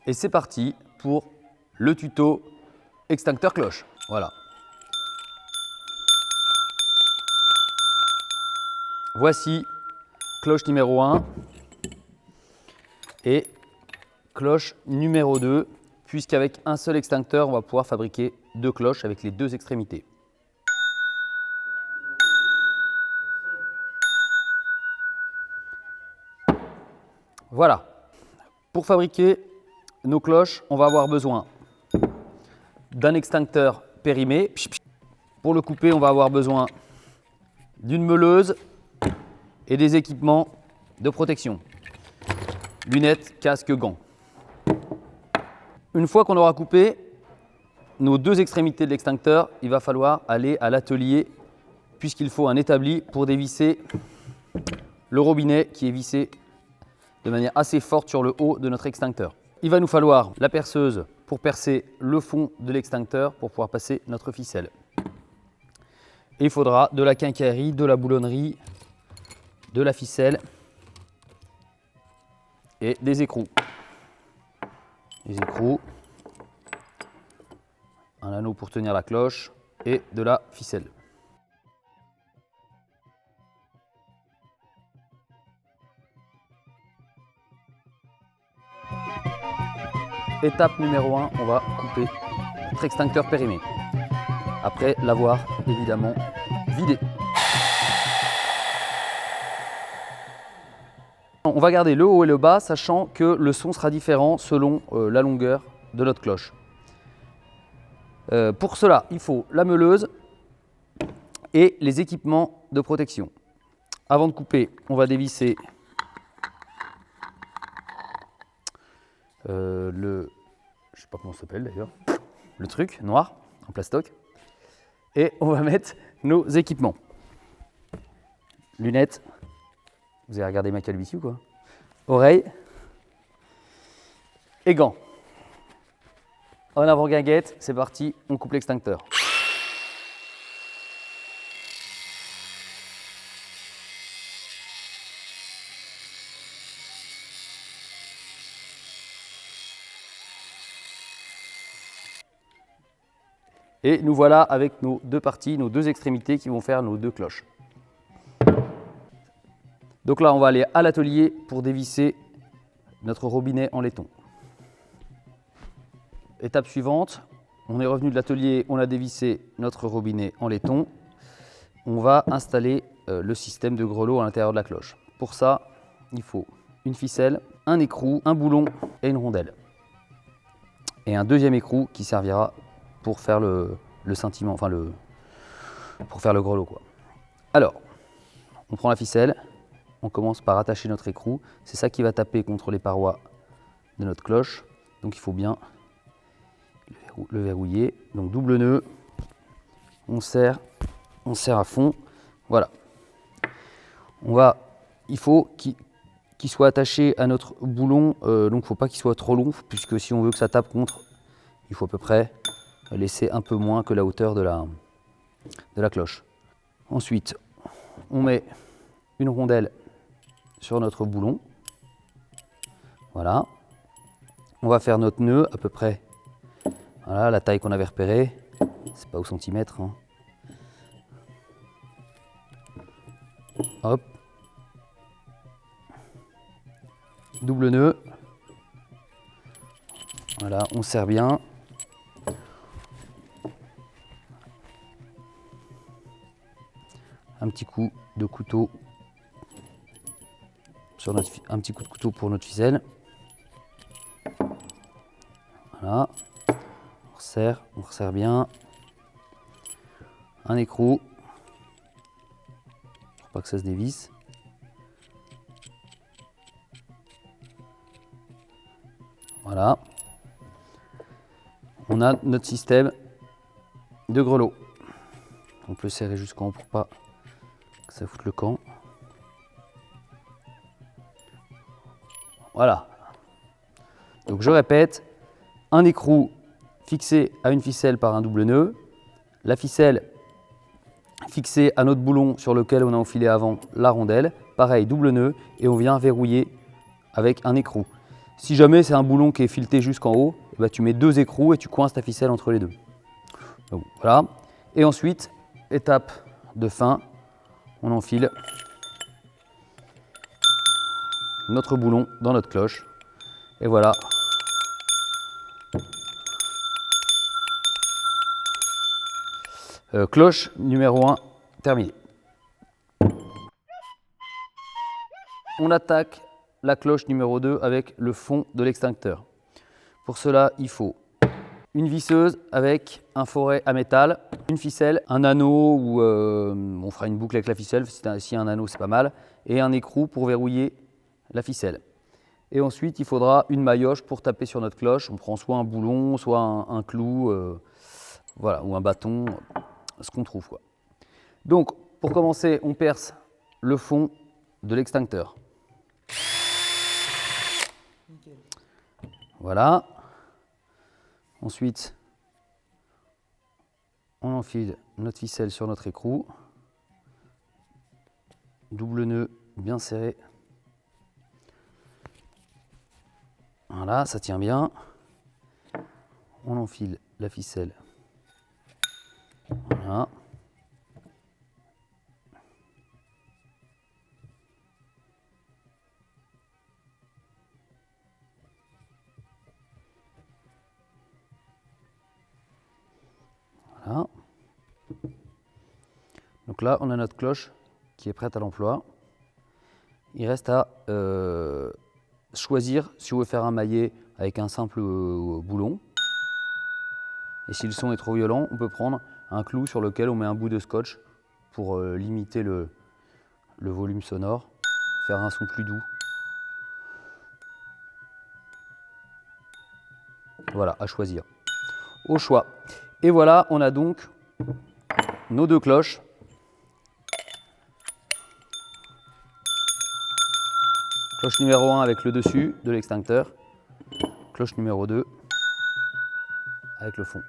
Et c'est parti pour le tuto extincteur cloche. Voilà. Voici cloche numéro 1 et cloche numéro 2, puisqu'avec un seul extincteur, on va pouvoir fabriquer deux cloches avec les deux extrémités. Voilà. Pour fabriquer nos cloches, on va avoir besoin d'un extincteur périmé. Pour le couper, on va avoir besoin d'une meuleuse et des équipements de protection. Lunettes, casque, gants. Une fois qu'on aura coupé nos deux extrémités de l'extincteur, il va falloir aller à l'atelier puisqu'il faut un établi pour dévisser le robinet qui est vissé de manière assez forte sur le haut de notre extincteur. Il va nous falloir la perceuse pour percer le fond de l'extincteur pour pouvoir passer notre ficelle. Et il faudra de la quincaillerie, de la boulonnerie, de la ficelle et des écrous. Les écrous, un anneau pour tenir la cloche et de la ficelle. Étape numéro 1, on va couper notre extincteur périmé. Après l'avoir évidemment vidé. On va garder le haut et le bas, sachant que le son sera différent selon la longueur de notre cloche. Pour cela, il faut la meuleuse et les équipements de protection. Avant de couper, on va dévisser je sais pas comment ça s'appelle d'ailleurs, le truc noir en plastoc. Et on va mettre nos équipements. Lunettes, vous avez regardé ma calvitie ou quoi? Oreilles et gants. En avant guinguette, c'est parti, on coupe l'extincteur. Et nous voilà avec nos deux parties, nos deux extrémités qui vont faire nos deux cloches. Donc là, on va aller à l'atelier pour dévisser notre robinet en laiton. Étape suivante, on est revenu de l'atelier, on a dévissé notre robinet en laiton. On va installer le système de grelot à l'intérieur de la cloche. Pour ça, il faut une ficelle, un écrou, un boulon et une rondelle. Et un deuxième écrou qui servira pour faire le scintillement, enfin pour faire le grelot, quoi. Alors, on prend la ficelle, on commence par attacher notre écrou. C'est ça qui va taper contre les parois de notre cloche. Donc il faut bien le verrouiller. Donc double nœud, on serre à fond. Voilà. Il faut qu'il soit attaché à notre boulon. Donc il ne faut pas qu'il soit trop long, puisque si on veut que ça tape contre, il faut à peu près laisser un peu moins que la hauteur de la cloche. Ensuite, on met une rondelle sur notre boulon. Voilà. On va faire notre nœud à peu près. Voilà, la taille qu'on avait repérée. C'est pas au centimètre, hein. Hop. Double nœud. Voilà, on serre bien. Un petit coup de couteau sur un petit coup de couteau pour notre ficelle. Voilà. On resserre bien. Un écrou pour pas que ça se dévisse. Voilà. On a notre système de grelot. On peut serrer jusqu'en haut pour pas que ça foute le camp. Voilà. Donc je répète, un écrou fixé à une ficelle par un double nœud, la ficelle fixée à notre boulon sur lequel on a enfilé avant la rondelle, pareil double nœud et on vient verrouiller avec un écrou. Si jamais c'est un boulon qui est fileté jusqu'en haut, bah, tu mets 2 écrous et tu coinces ta ficelle entre les deux. Donc, voilà. Et ensuite, étape de fin, on enfile notre boulon dans notre cloche. Et voilà. Cloche numéro 1 terminée. On attaque la cloche numéro 2 avec le fond de l'extincteur. Pour cela, il faut une visseuse avec un foret à métal, une ficelle, un anneau ou on fera une boucle avec la ficelle, si un anneau c'est pas mal, et un écrou pour verrouiller la ficelle. Et ensuite, il faudra une maillotche pour taper sur notre cloche. On prend soit un boulon, soit un clou, voilà, ou un bâton, ce qu'on trouve, quoi. Donc, pour commencer, on perce le fond de l'extincteur. Voilà. Ensuite, on enfile notre ficelle sur notre écrou. Double nœud bien serré. Voilà, ça tient bien. On enfile la ficelle. Voilà. Voilà. Donc là, on a notre cloche qui est prête à l'emploi. Il reste à choisir si on veut faire un maillet avec un simple boulon. Et si le son est trop violent, on peut prendre un clou sur lequel on met un bout de scotch pour limiter le volume sonore, faire un son plus doux. Voilà, à choisir. Au choix. Et voilà, on a donc nos 2 cloches. Cloche numéro 1 avec le dessus de l'extincteur. Cloche numéro 2 avec le fond.